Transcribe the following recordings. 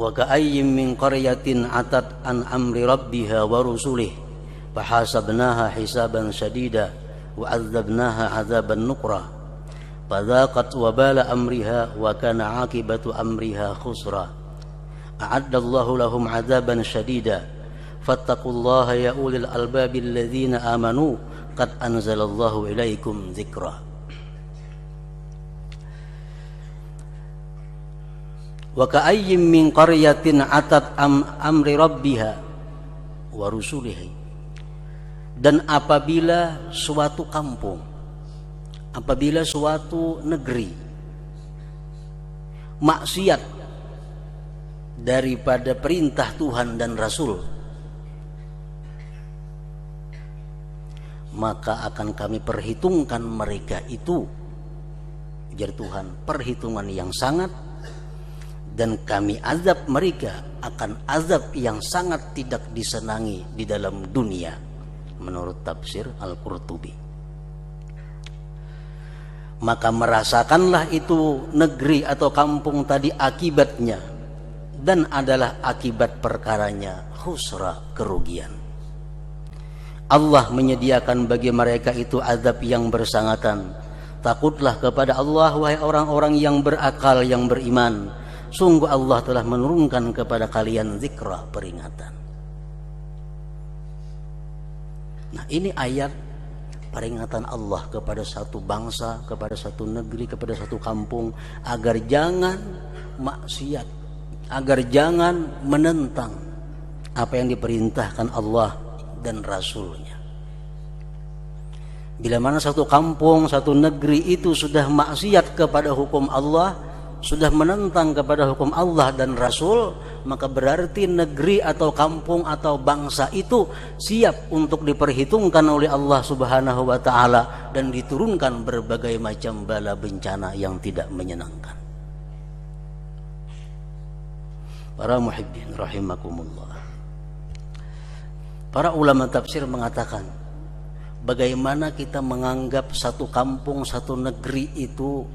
wa ka'ayyin min qaryatin atat an amri rabbiha wa rusulih fahasabnaha hisaban shadida wa 'adzabnaha 'adzaban nukra fadzaqat wabala amriha wa kana 'aqibatu amriha khusra a'addallahu lahum 'adzaban shadida fattaqullaha ya ulil albabil ladzina amanu qad anzalallahu ilaikum dzikra. Wa ka'ayyin min qaryatin atat amri rabbiha wa rusulihi, dan apabila suatu kampung, apabila suatu negeri maksiat daripada perintah Tuhan dan Rasul, maka akan kami perhitungkan mereka itu, ujar Tuhan, perhitungan yang sangat, dan kami azab mereka akan azab yang sangat tidak disenangi di dalam dunia, menurut tafsir Al-Qurtubi. Maka merasakanlah itu negeri atau kampung tadi akibatnya, dan adalah akibat perkaranya khusra, kerugian. Allah menyediakan bagi mereka itu azab yang bersangatan. Takutlah kepada Allah wahai orang-orang yang berakal, yang beriman. Sungguh Allah telah menurunkan kepada kalian zikra, peringatan. Nah, ini ayat peringatan Allah kepada satu bangsa, kepada satu negeri, kepada satu kampung, agar jangan maksiat, agar jangan menentang apa yang diperintahkan Allah dan Rasulnya. Bila mana satu kampung, satu negeri itu sudah maksiat kepada hukum Allah, sudah menentang kepada hukum Allah dan Rasul, maka berarti negeri atau kampung atau bangsa itu siap untuk diperhitungkan oleh Allah Subhanahu wa ta'ala dan diturunkan berbagai macam bala bencana yang tidak menyenangkan. Para muhibbin rahimakumullah, para ulama tafsir mengatakan, bagaimana kita menganggap satu kampung, satu negeri itu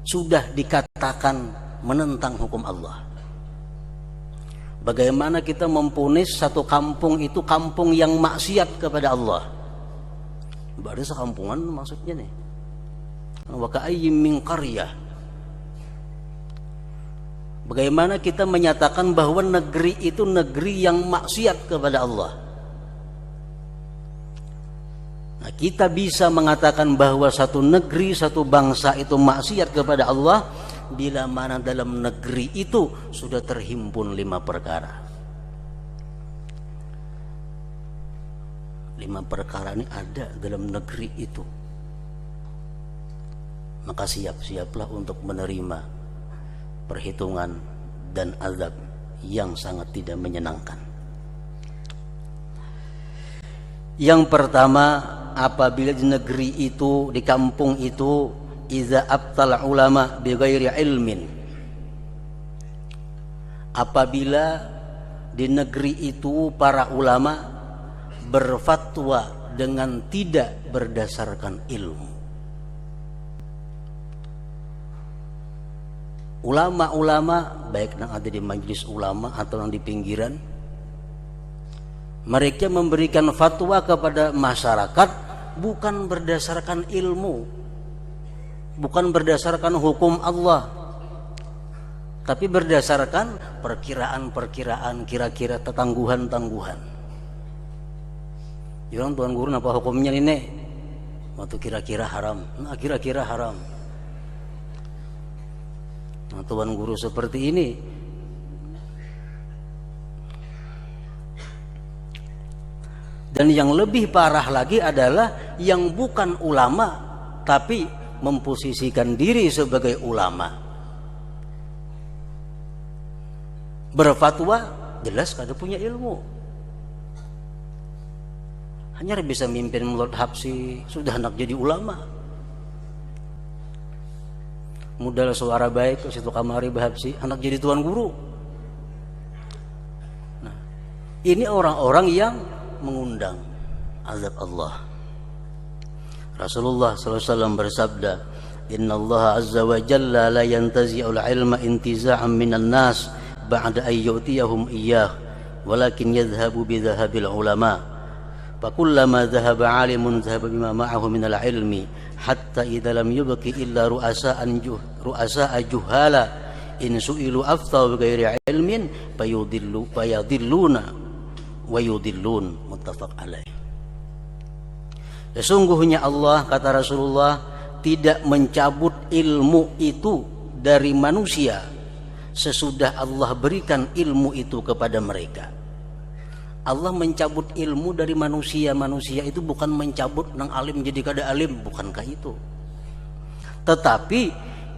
sudah dikatakan menentang hukum Allah? Bagaimana kita mempunis satu kampung itu kampung yang maksiat kepada Allah? Baru sekampungan maksudnya nih. Wa ka'ayyin min qaryah. Bagaimana kita menyatakan bahwa negeri itu negeri yang maksiat kepada Allah? Nah, kita bisa mengatakan bahwa satu negeri, satu bangsa itu maksiat kepada Allah bila mana dalam negeri itu sudah terhimpun 5 perkara. 5 perkara ini ada dalam negeri itu. Maka siap-siaplah untuk menerima perhitungan dan azab yang sangat tidak menyenangkan. Yang pertama, apabila di negeri itu, di kampung itu, iza abtal ulama bighairi ilmin, apabila di negeri itu para ulama berfatwa dengan tidak berdasarkan ilmu. Ulama-ulama baik yang ada di majelis ulama atau yang di pinggiran, mereka memberikan fatwa kepada masyarakat bukan berdasarkan ilmu, bukan berdasarkan hukum Allah, tapi berdasarkan perkiraan-perkiraan, kira-kira tangguhan-tangguhan. Orang tuan guru apa hukumnya ini? Waktu kira-kira haram. Nah, kira-kira haram. Nah, tuan guru seperti ini dan yang lebih parah lagi adalah yang bukan ulama tapi memposisikan diri sebagai ulama, berfatwa jelas kada punya ilmu, hanya bisa mimpin mulut Habsi sudah hendak jadi ulama. Modal suara baik ke situ kamari Habsi hendak jadi tuan guru. Nah, ini orang-orang yang mengundang azab Allah. Rasulullah SAW bersabda, Inna Allah azza wa jalla la yantazi'ul ilma intiza'an minan nas ba'da an yu'tiyahum iyyah walakin yadhhabu bi dhahabil ulama fakullama dhahaba 'alimun dhahaba bima ma'ahu min al-'ilmi hatta idza lam yubqi illa ru'asa'a juhala in su'ilu aftau bighairi ilmin fayadilluna wa yudillun. Muttafaq alaih. Sesungguhnya Allah, kata Rasulullah, tidak mencabut ilmu itu dari manusia sesudah Allah berikan ilmu itu kepada mereka. Allah mencabut ilmu dari manusia. Manusia itu bukan mencabut nang alim jadi kada alim, bukankah itu? Tetapi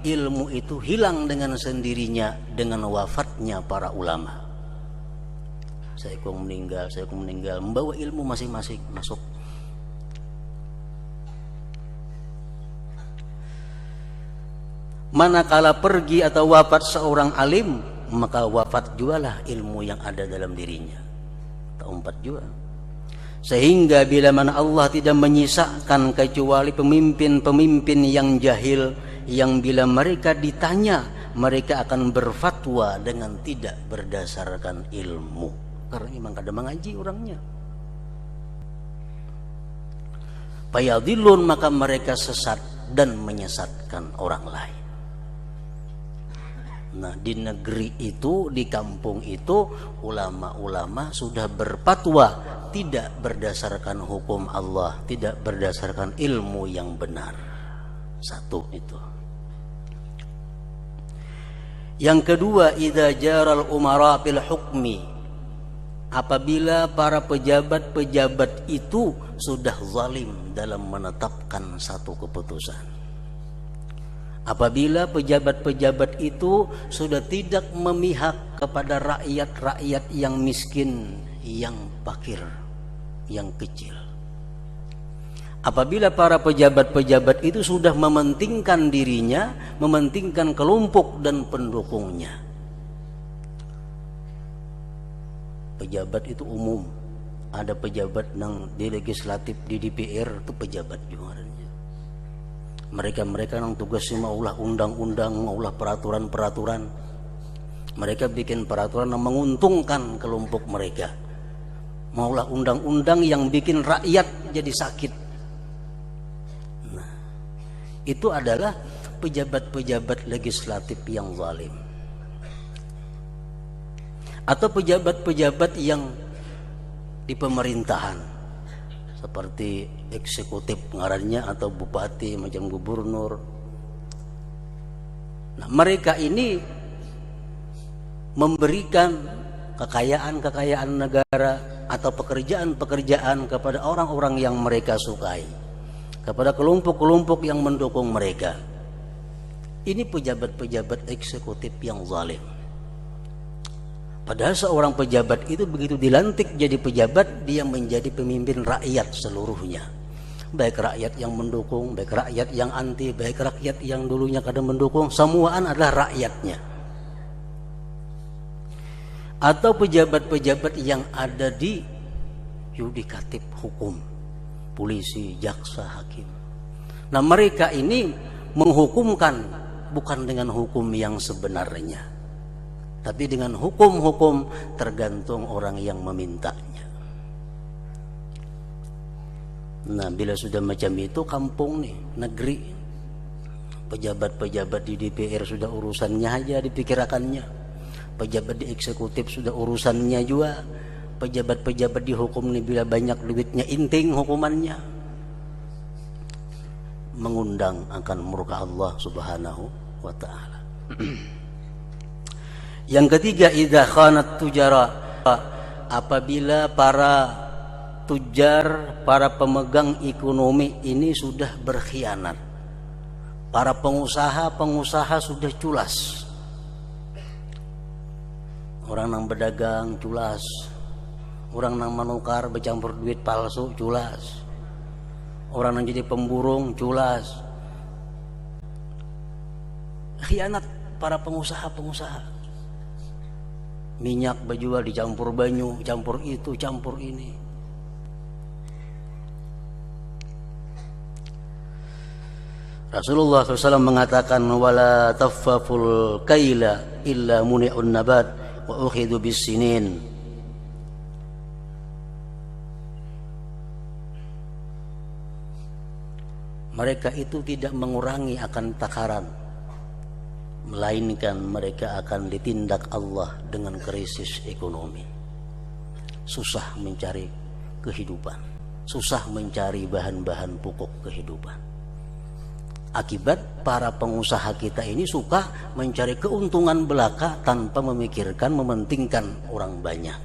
ilmu itu hilang dengan sendirinya dengan wafatnya para ulama. Saya kong meninggal, membawa ilmu masing-masing masuk. Manakala pergi atau wafat seorang alim, maka wafat jualah ilmu yang ada dalam dirinya. Empat juga. Sehingga bila mana Allah tidak menyisakan kecuali pemimpin-pemimpin yang jahil, yang bila mereka ditanya mereka akan berfatwa dengan tidak berdasarkan ilmu, karena memang kada mengaji orangnya. Fayadillun, maka mereka sesat dan menyesatkan orang lain. Nah, di negeri itu, di kampung itu, ulama-ulama sudah berfatwa tidak berdasarkan hukum Allah, tidak berdasarkan ilmu yang benar. Satu itu. Yang kedua, idza jaral umara fil hukmi, apabila para pejabat-pejabat itu sudah zalim dalam menetapkan satu keputusan. Apabila pejabat-pejabat itu sudah tidak memihak kepada rakyat-rakyat yang miskin, yang fakir, yang kecil. Apabila para pejabat-pejabat itu sudah mementingkan dirinya, mementingkan kelompok dan pendukungnya. Pejabat itu umum. Ada pejabat yang di legislatif, di DPR itu pejabat juga. Mereka yang tugasnya maulah undang-undang, maulah peraturan-peraturan. Mereka bikin peraturan yang menguntungkan kelompok mereka. Maulah undang-undang yang bikin rakyat jadi sakit. Nah, itu adalah pejabat-pejabat legislatif yang zalim. Atau pejabat-pejabat yang di pemerintahan, seperti eksekutif ngarannya, atau bupati macam gubernur. Nah, mereka ini memberikan kekayaan negara atau pekerjaan-pekerjaan kepada orang-orang yang mereka sukai, kepada kelompok-kelompok yang mendukung mereka. Ini pejabat-pejabat eksekutif yang zalim. Padahal seorang pejabat itu begitu dilantik jadi pejabat, dia menjadi pemimpin rakyat seluruhnya. Baik rakyat yang mendukung, baik rakyat yang anti, baik rakyat yang dulunya kadang mendukung, semuaan adalah rakyatnya. Atau pejabat-pejabat yang ada di yudikatif hukum, polisi, jaksa, hakim. Nah, mereka ini menghukumkan bukan dengan hukum yang sebenarnya, tapi dengan hukum-hukum tergantung orang yang memintanya. Nah, bila sudah macam itu, kampung nih, negeri, pejabat-pejabat di DPR sudah urusannya aja dipikirkannya, pejabat di eksekutif sudah urusannya juga, pejabat-pejabat di hukum nih bila banyak duitnya inting hukumannya, mengundang akan murka Allah Subhanahu wa ta'ala. Yang ketiga, idza khanat tujara, apabila para tujar, para pemegang ekonomi ini sudah berkhianat, para pengusaha sudah culas. Orang yang berdagang culas, orang yang menukar bercampur duit palsu culas, orang yang jadi pemburung culas. Khianat para pengusaha. Minyak berjual dicampur banyu, campur itu, campur ini. Rasulullah SAW mengatakan, wala taffaful kaila illa muni'un nabat wa ukhidhu bis-sinin. Mereka itu tidak mengurangi akan takaran, melainkan mereka akan ditindak Allah dengan krisis ekonomi. Susah mencari kehidupan, susah mencari bahan-bahan pokok kehidupan. Akibat para pengusaha kita ini suka mencari keuntungan belaka tanpa memikirkan, mementingkan orang banyak.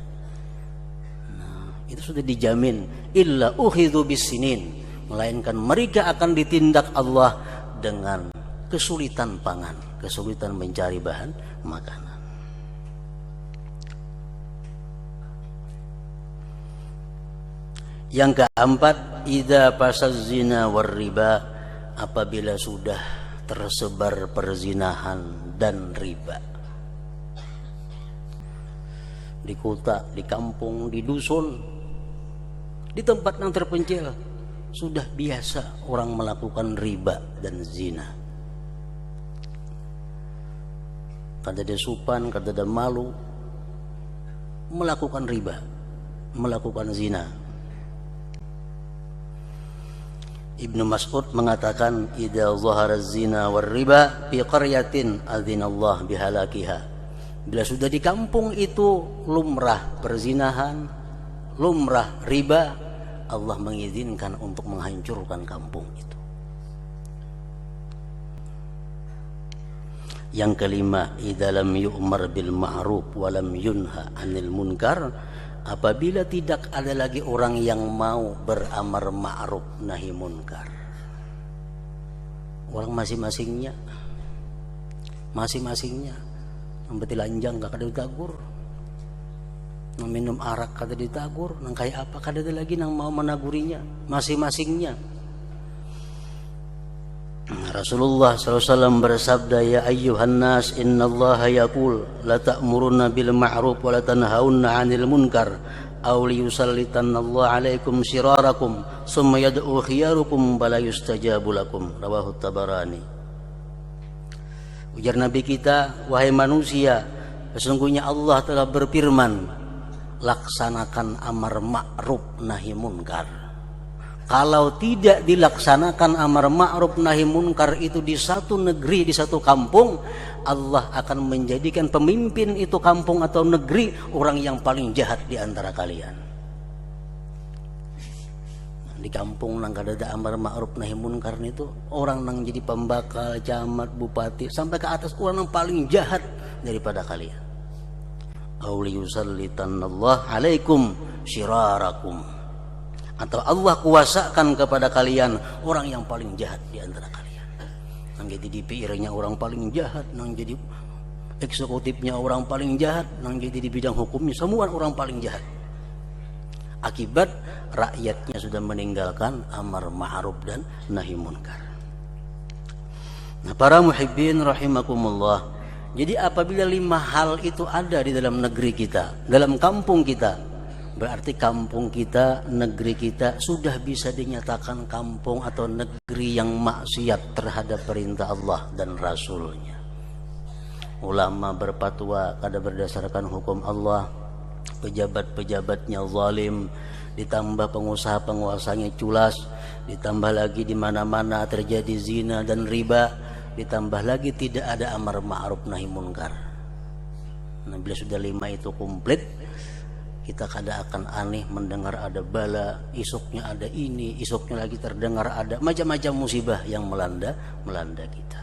Nah, itu sudah dijamin illa ukhidhu bis-sinin, melainkan mereka akan ditindak Allah dengan kesulitan pangan, kesulitan mencari bahan makanan. Yang keempat, idza fasaz zina war riba, apabila sudah tersebar perzinahan dan riba di kota, di kampung, di dusun, di tempat yang terpencil, sudah biasa orang melakukan riba dan zina. Kada ada supan, kada ada malu, melakukan riba, melakukan zina. Ibnu Mas'ud mengatakan, idza zahara zina war riba fi qaryatin adzinallah bihalakiha. Bila sudah di kampung itu lumrah perzinahan, lumrah riba, Allah mengizinkan untuk menghancurkan kampung itu. Yang kelima, idza lam yu'mar bil ma'ruf wa lam yunha 'anil munkar, apabila tidak ada lagi orang yang mau beramar ma'ruf nahi munkar. Orang masing-masingnya nang betilanjang gak kada ditagur, nang minum arak kada ditagur, nang kayak apa kada ada lagi nang mau menagurinya, masing-masingnya. Rasulullah SAW bersabda, ya ayyuhan nas, innallaha yaqul la ta'muruna bil ma'ruf wa la tanhauna 'anil munkar aw liyusallitanallahu 'alaikum shirarakum summa yad'u khiyarukum bala yustajabu lakum. Rawahu Tabarani. Ujar Nabi kita, wahai manusia, sesungguhnya Allah telah berfirman, laksanakan amar ma'ruf nahi munkar. Kalau tidak dilaksanakan amar ma'ruf nahi munkar itu di satu negeri, di satu kampung, Allah akan menjadikan pemimpin itu kampung atau negeri orang yang paling jahat di antara kalian. Di kampung nang kada ada amar ma'ruf nahi munkar itu, orang nang jadi pembakal, camat, bupati, sampai ke atas orang yang paling jahat daripada kalian. Auli yusallitanallahu alaikum syirarakum, atau Allah kuasakan kepada kalian orang yang paling jahat di antara kalian. Nang jadi DPR-nya orang paling jahat, nang jadi eksekutifnya orang paling jahat, nang jadi di bidang hukumnya semua orang paling jahat. Akibat rakyatnya sudah meninggalkan amar ma'ruf dan nahi munkar. Nah, para muhibbin rahimakumullah, jadi apabila 5 hal itu ada di dalam negeri kita, dalam kampung kita, berarti kampung kita, negeri kita sudah bisa dinyatakan kampung atau negeri yang maksiat terhadap perintah Allah dan Rasulnya. Ulama berfatwa kada berdasarkan hukum Allah, pejabat-pejabatnya zalim, ditambah pengusaha-penguasanya culas, ditambah lagi di mana-mana terjadi zina dan riba, ditambah lagi tidak ada amar ma'ruf nahi munkar. Nah, bila sudah 5 itu komplit, kita kada akan aneh mendengar ada bala, isuknya ada ini, isuknya lagi terdengar ada macam-macam musibah yang melanda kita.